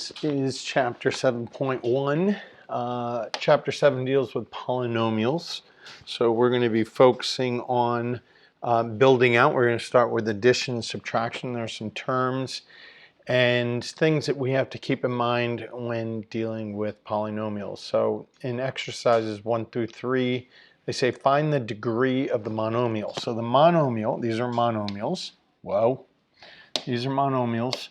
This is Chapter 7.1. Chapter 7 deals with polynomials. So we're going to be focusing on building out. We're going to start with addition and subtraction. There are some terms and things that we have to keep in mind when dealing with polynomials. So in exercises 1 through 3, they say find the degree of the monomial. So the monomial, these are monomials. Whoa, these are monomials.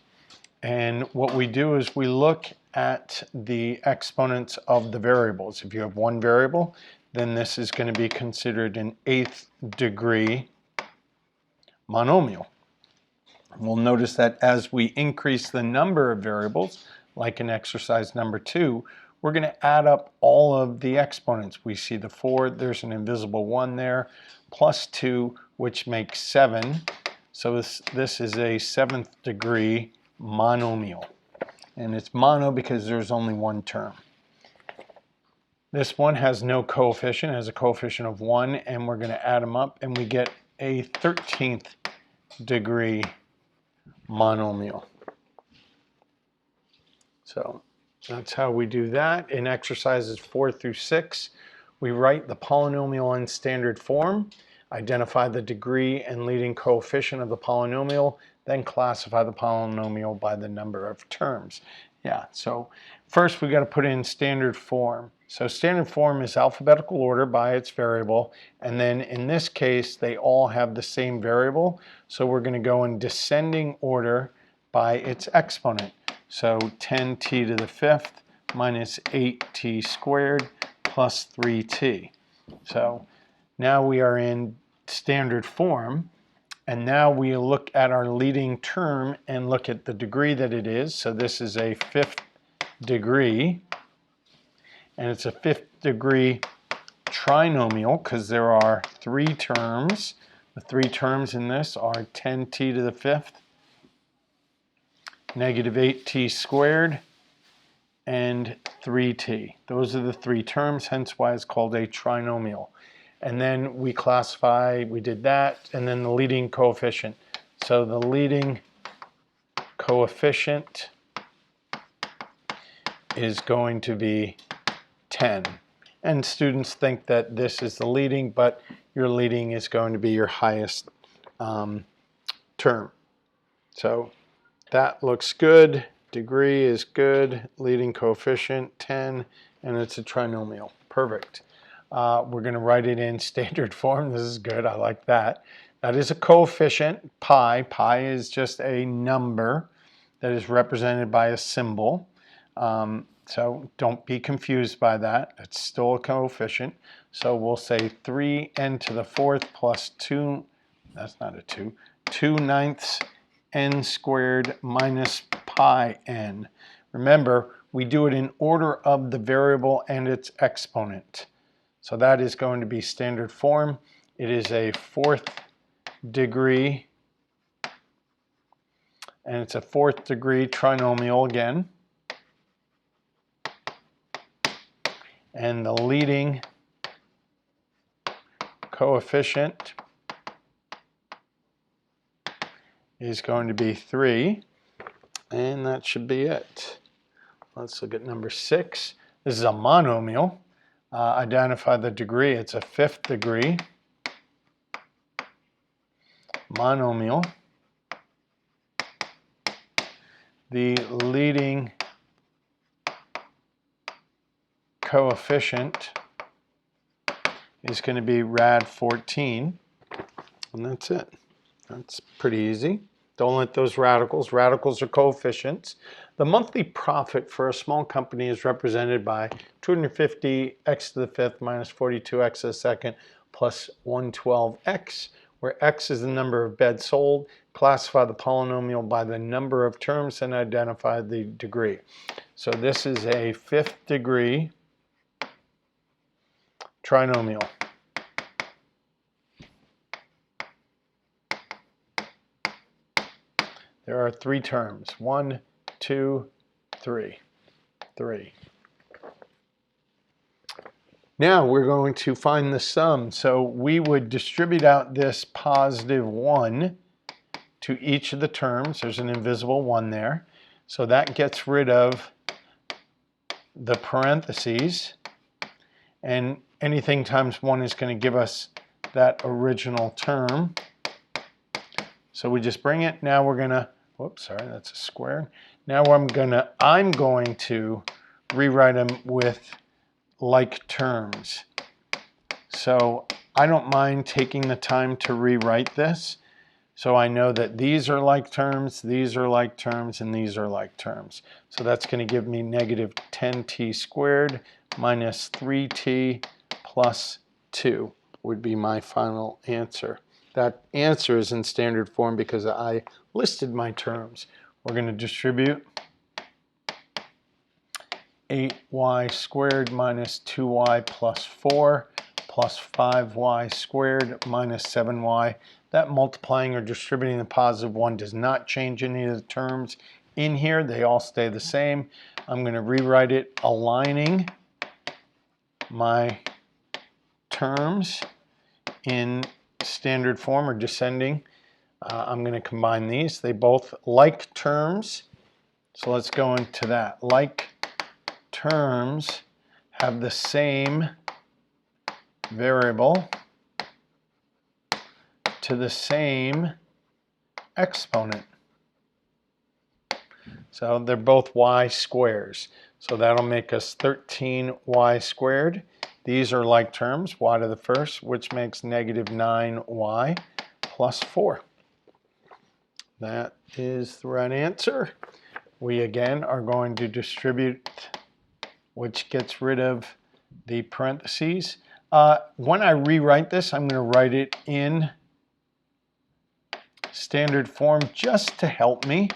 And what we do is we look at the exponents of the variables. If you have one variable, then this is going to be considered an 8th degree monomial. We'll notice that as we increase the number of variables, like in exercise number 2, we're going to add up all of the exponents. We see the 4, there's an invisible 1 there, plus 2, which makes 7. So this is a 7th degree monomial. And it's mono because there's only one term. This one has no coefficient, has a coefficient of 1, and we're going to add them up, and we get a 13th degree monomial. So that's how we do that. In exercises 4 through 6, we write the polynomial in standard form, identify the degree and leading coefficient of the polynomial, then classify the polynomial by the number of terms. Yeah, so first we got to put in standard form. So standard form is alphabetical order by its variable, and then in this case they all have the same variable, so we're going to go in descending order by its exponent. So 10t to the 5th minus 8t squared plus 3t. So now we are in standard form, and now we look at our leading term and look at the degree that it is. So this is a 5th degree, and it's a 5th degree trinomial because there are 3 terms. The 3 terms in this are 10t to the 5th, negative 8t squared, and 3t. Those are the 3 terms, hence why it's called a trinomial. And then we classify, we did that, and then the leading coefficient. So the leading coefficient is going to be 10. And students think that this is the leading, but your leading is going to be your highest term. So that looks good. Degree is good. Leading coefficient 10, and it's a trinomial. Perfect. We're going to write it in standard form. This is good. I like that. That is a coefficient, pi. Pi is just a number that is represented by a symbol. So don't be confused by that. It's still a coefficient. So we'll say 3n to the 4th plus 2, that's not a 2, 2/9 n squared minus pi n. Remember, we do it in order of the variable and its exponent. So that is going to be standard form. It is a 4th degree, and it's a 4th degree trinomial again. And the leading coefficient is going to be 3, and that should be it. Let's look at number 6. This is a monomial. Identify the degree. It's a 5th degree monomial. The leading coefficient is going to be rad 14, and that's it. That's pretty easy. Don't let those radicals are coefficients. The monthly profit for a small company is represented by 250 x to the 5th minus 42 x to the 2nd plus 112x, where x is the number of beds sold. Classify the polynomial by the number of terms and identify the degree. So this is a 5th degree trinomial. There are 3 terms, 1, 2, 3. 3. Now we're going to find the sum. So we would distribute out this positive 1 to each of the terms. There's an invisible 1 there. So that gets rid of the parentheses. And anything times 1 is going to give us that original term. So we just bring it. Now we're going to, whoops, sorry, that's a square. Now I'm going to rewrite them with like terms. So I don't mind taking the time to rewrite this. So I know that these are like terms, these are like terms, and these are like terms. So that's going to give me negative 10t squared minus 3t plus 2 would be my final answer. That answer is in standard form because I listed my terms. We're going to distribute 8y squared minus 2y plus 4 plus 5y squared minus 7y. That multiplying or distributing the positive 1 does not change any of the terms in here. They all stay the same. I'm going to rewrite it aligning my terms in standard form or descending. I'm going to combine these. They both like terms. So let's go into that. Like terms have the same variable to the same exponent. So they're both y squares. So that'll make us 13y squared. These are like terms, y to the first, which makes negative 9y plus 4. That is the right answer. We again are going to distribute, which gets rid of the parentheses. When I rewrite this, I'm going to write it in standard form just to help me.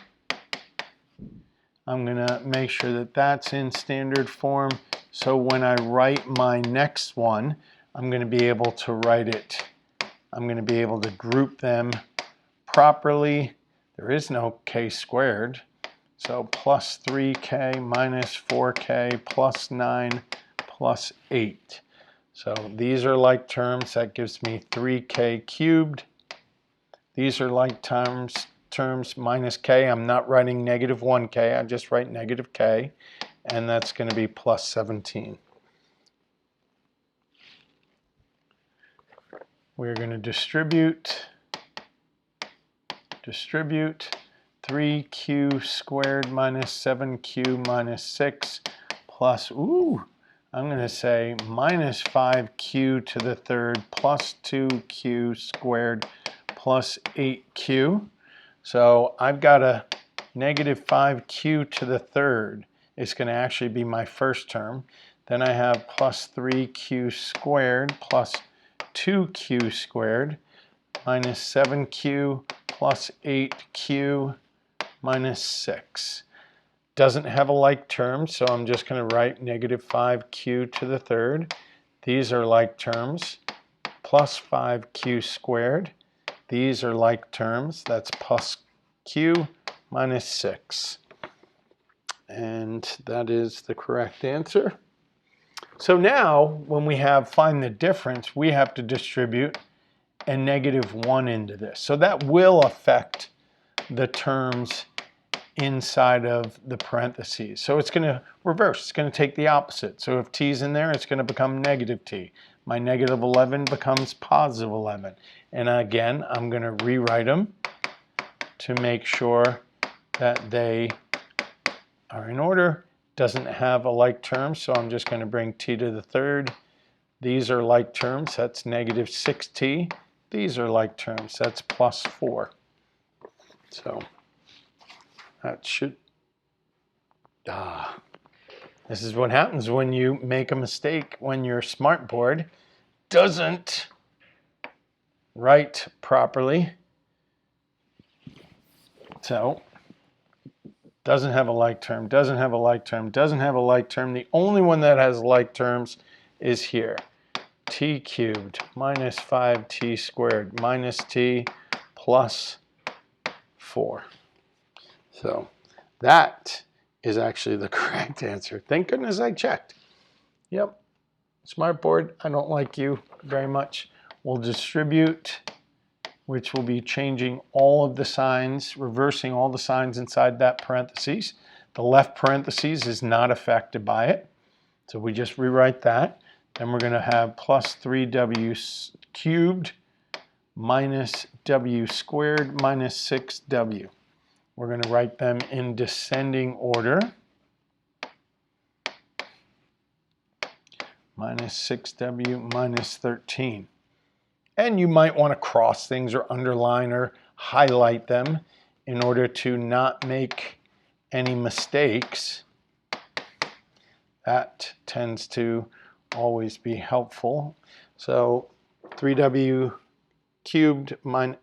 I'm going to make sure that that's in standard form. So when I write my next one, I'm going to be able to write it. I'm going to be able to group them properly. There is no k squared. So plus 3k minus 4k plus 9 plus 8. So these are like terms. That gives me 3k cubed. These are like terms minus k. I'm not writing negative 1k. I just write negative k. And that's going to be plus 17. We're going to distribute 3q squared minus 7q minus 6 plus, I'm going to say minus 5q to the third plus 2q squared plus 8q. So I've got a negative 5q to the third. It's going to actually be my first term. Then I have plus 3q squared plus 2q squared minus 7q plus 8q minus 6. Doesn't have a like term, so I'm just going to write negative 5q to the third. These are like terms, plus 5q squared. These are like terms, that's plus q minus 6. And that is the correct answer. So now, when we have find the difference, we have to distribute a negative 1 into this. So that will affect the terms inside of the parentheses. So it's going to reverse. It's going to take the opposite. So if t is in there, it's going to become negative t. My negative 11 becomes positive 11. And again, I'm going to rewrite them to make sure that they are in order. Doesn't have a like term, so I'm just going to bring t to the third. These are like terms. That's negative 6t. These are like terms. That's plus 4. So that should, this is what happens when you make a mistake when your smartboard doesn't write properly. So, doesn't have a like term, doesn't have a like term, doesn't have a like term. The only one that has like terms is here. T cubed minus 5t squared minus t plus 4. So that is actually the correct answer. Thank goodness I checked. Yep. Smartboard, I don't like you very much. We'll distribute which will be changing all of the signs, reversing all the signs inside that parentheses. The left parentheses is not affected by it, so we just rewrite that. Then we're going to have plus 3w cubed minus w squared minus 6w. We're going to write them in descending order. Minus 6w minus 13. And you might want to cross things or underline or highlight them in order to not make any mistakes. That tends to always be helpful. So 3w cubed minus,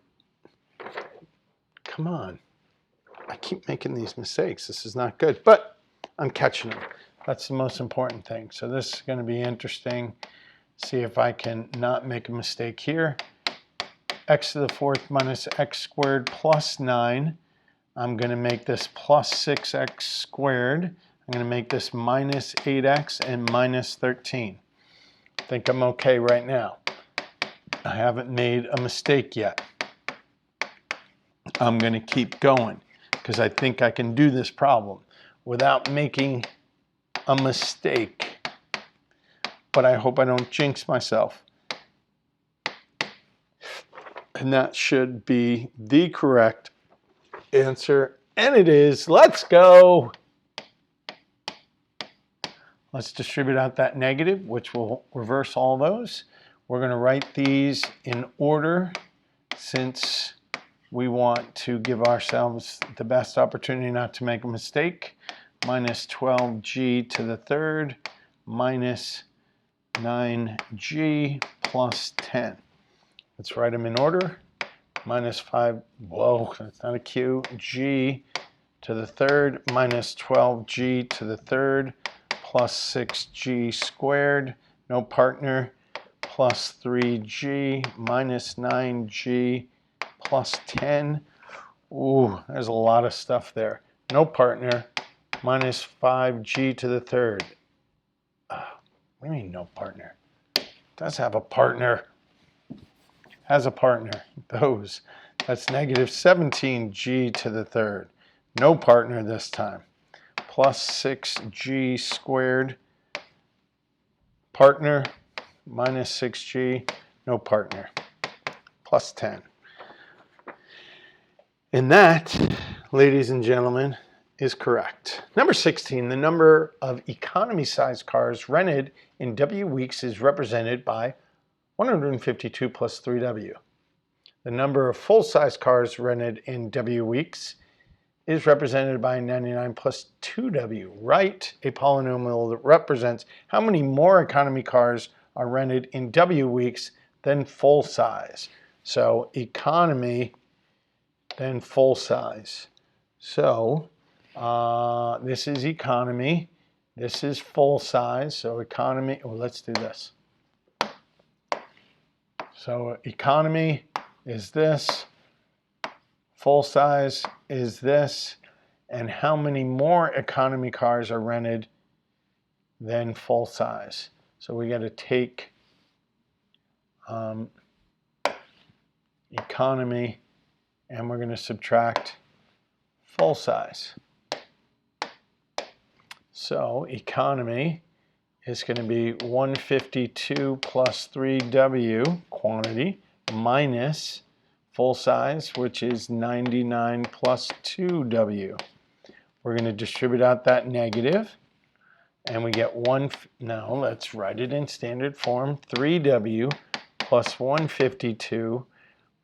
come on, I keep making these mistakes. This is not good, but I'm catching them. That's the most important thing. So this is going to be interesting. See if I can not make a mistake here. X to the fourth minus x squared plus 9. I'm going to make this plus 6x squared. I'm going to make this minus 8x and minus 13. I think I'm okay right now. I haven't made a mistake yet. I'm going to keep going because I think I can do this problem without making a mistake. But I hope I don't jinx myself. And that should be the correct answer. And it is. Let's go. Let's distribute out that negative, which will reverse all those. We're going to write these in order since we want to give ourselves the best opportunity not to make a mistake. Minus 12g to the third minus 9g plus 10. Let's write them in order. Minus 5, whoa, that's not a q, g to the third minus 12g to the third plus 6g squared, no partner, plus 3g minus 9g plus 10. Ooh, there's a lot of stuff there. No partner, minus 5g to the third. What do you mean no partner? It does have a partner. Has a partner. Those. That's negative 17g to the third. No partner this time. Plus 6g squared. Partner. Minus 6g. No partner. Plus 10. And that, ladies and gentlemen, is correct. Number 16, the number of economy-sized cars rented in W weeks is represented by 152 plus 3W. The number of full-size cars rented in W weeks is represented by 99 plus 2W. Write a polynomial that represents how many more economy cars are rented in W weeks than full-size. So economy, then full-size. So this is economy. This is full-size. So economy, well, let's do this. So economy is this, full size is this, and how many more economy cars are rented than full size? So we got to take economy and we're going to subtract full size. So economy is going to be 152 plus 3W quantity minus full size, which is 99 plus 2W. We're going to distribute out that negative, and we get now let's write it in standard form, 3W plus 152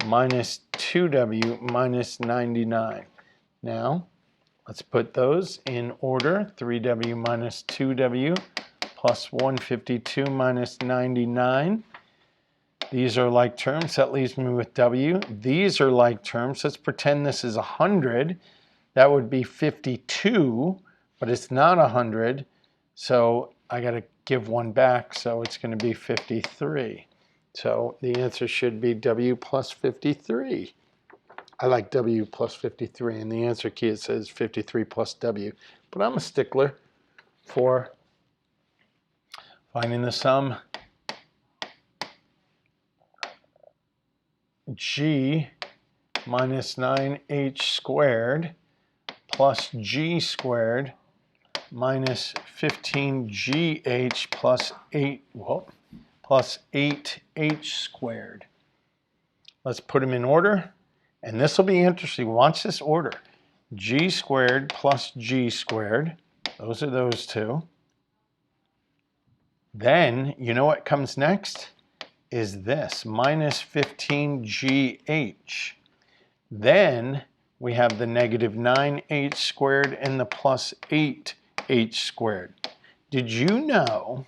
minus 2W minus 99. Now, let's put those in order, 3W minus 2W plus 152 minus 99. These are like terms. That leaves me with W. These are like terms. Let's pretend this is 100. That would be 52, but it's not 100. So I got to give one back. So it's going to be 53. So the answer should be W plus 53. I like W plus 53. And the answer key, it says 53 plus W. But I'm a stickler for finding the sum G minus 9h squared plus g squared minus 15gh plus 8h squared. Let's put them in order, and this will be interesting. Watch this order. G squared plus g squared. Those are those two. Then, you know what comes next? Is this, minus 15gh. Then we have the negative 9h squared and the plus 8h squared. Did you know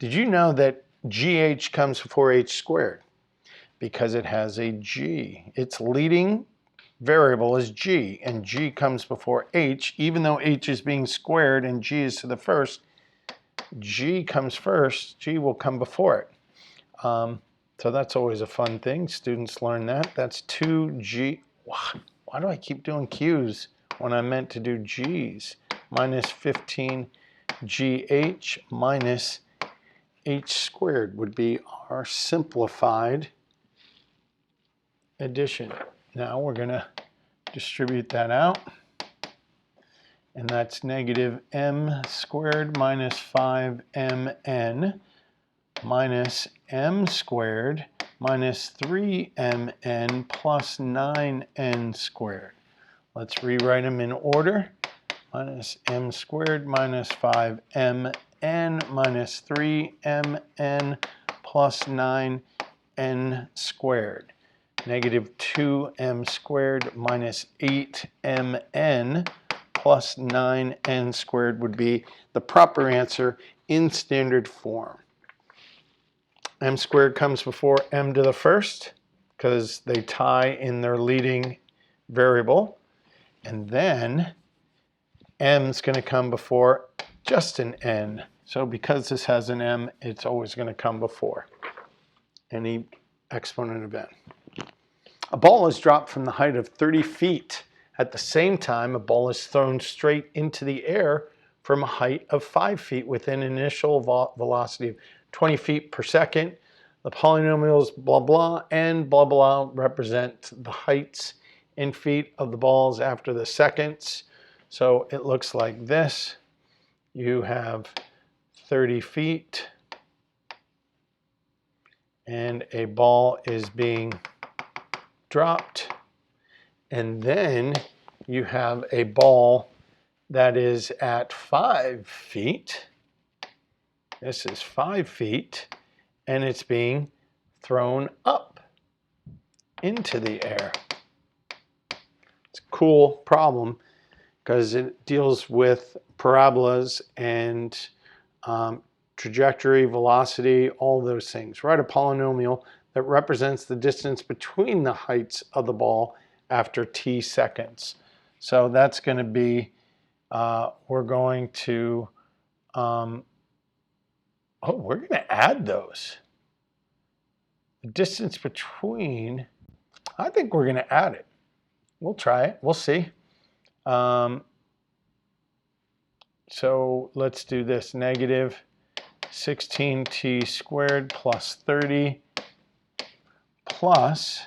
that gh comes before h squared? Because it has a g. Its leading variable is g, and g comes before h. Even though h is being squared and g is to the first, g comes first, g will come before it. So that's always a fun thing. Students learn that. That's 2g. Why do I keep doing q's when I meant to do g's? Minus 15gh minus h squared would be our simplified addition. Now we're going to distribute that out. And that's negative m squared minus 5mn minus m squared minus 3mn plus 9n squared. Let's rewrite them in order. Minus m squared minus 5mn minus 3mn plus 9n squared. Negative 2m squared minus 8mn plus 9n squared would be the proper answer in standard form. M squared comes before m to the first because they tie in their leading variable. And then m's going to come before just an n. So because this has an m, it's always going to come before any exponent of n. A ball is dropped from the height of 30 feet. At the same time, a ball is thrown straight into the air from a height of 5 feet with an initial velocity of 20 feet per second. The polynomials blah blah and blah blah represent the heights in feet of the balls after the seconds. So it looks like this. You have 30 feet and a ball is being dropped, and then you have a ball that is at 5 feet. This is 5 feet, and it's being thrown up into the air. It's a cool problem because it deals with parabolas and trajectory, velocity, all those things. Write a polynomial that represents the distance between the heights of the ball after t seconds. So that's going to be, we're going to add those. The distance between, I think we're going to add it. We'll try it. We'll see. So let's do this. Negative 16t squared plus 30 plus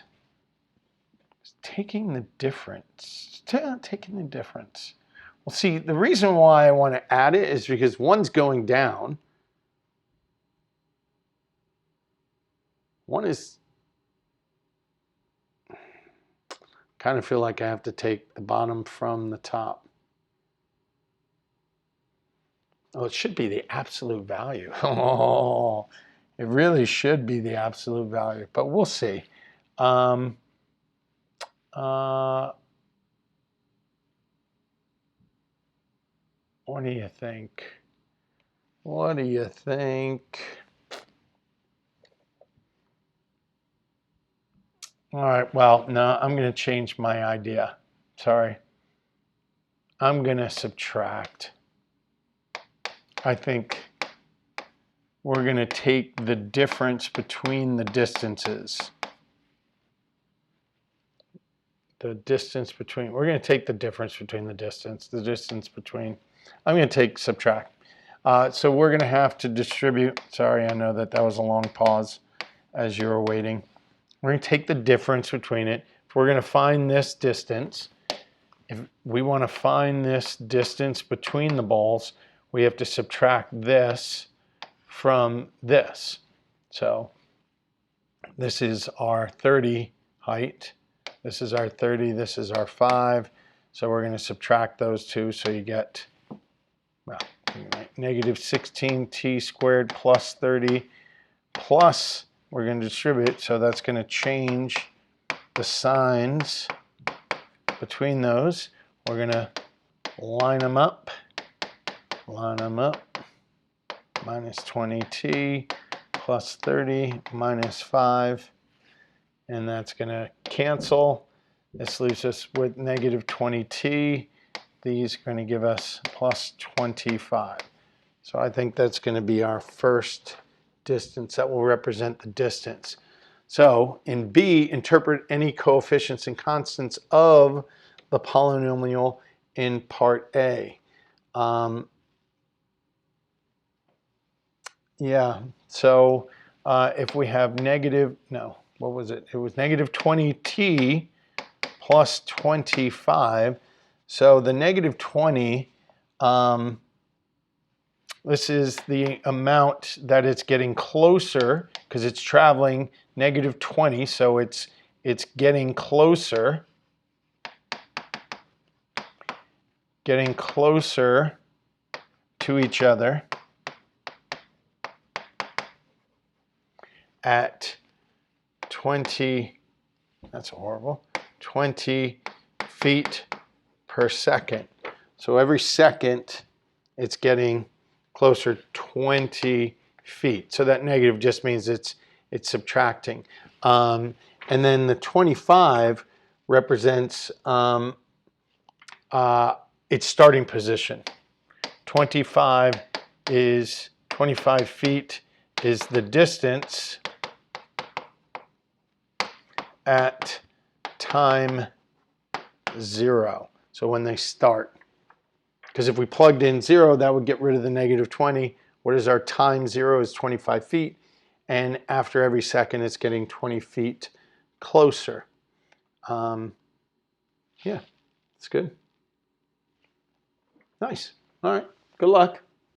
taking the difference. Well, see, the reason why I want to add it is because one's going down. One is, kind of feel like I have to take the bottom from the top. Oh, it should be the absolute value. Oh, it really should be the absolute value, but we'll see. What do you think? What do you think? All right, well, no, I'm going to change my idea. Sorry. I'm going to subtract. I think we're going to take the difference between the distances. The distance between, we're going to take the difference between the distance between, I'm going to take subtract. So we're going to have to distribute, sorry, I know that was a long pause as you were waiting. We're going to take the difference between it. if we're going to find this distance, if we want to find this distance between the balls, we have to subtract this from this. So this is our 30 height. This is our 30. This is our 5. So we're going to subtract those two. So you get, well, negative 16t squared plus 30 plus, we're going to distribute. So that's going to change the signs between those. We're going to line them up. Minus 20t plus 30 minus 5. And that's going to cancel. This leaves us with negative 20t. These are going to give us plus 25. So I think that's going to be our first distance that will represent the distance. So in B, interpret any coefficients and constants of the polynomial in part A. Yeah, so if we have negative, no, what was it? It was negative 20t plus 25. So the negative 20, this is the amount that it's getting closer because it's traveling negative 20, so it's getting closer. Getting closer to each other at 20, that's horrible, 20 feet per second. So every second it's getting closer 20 feet. So that negative just means it's subtracting. And then the 25 represents its starting position. 25 feet is the distance at time 0. So when they start. Because if we plugged in 0, that would get rid of the negative 20. What is our time 0 is 25 feet. And after every second, it's getting 20 feet closer. Yeah, it's good. Nice. All right. Good luck.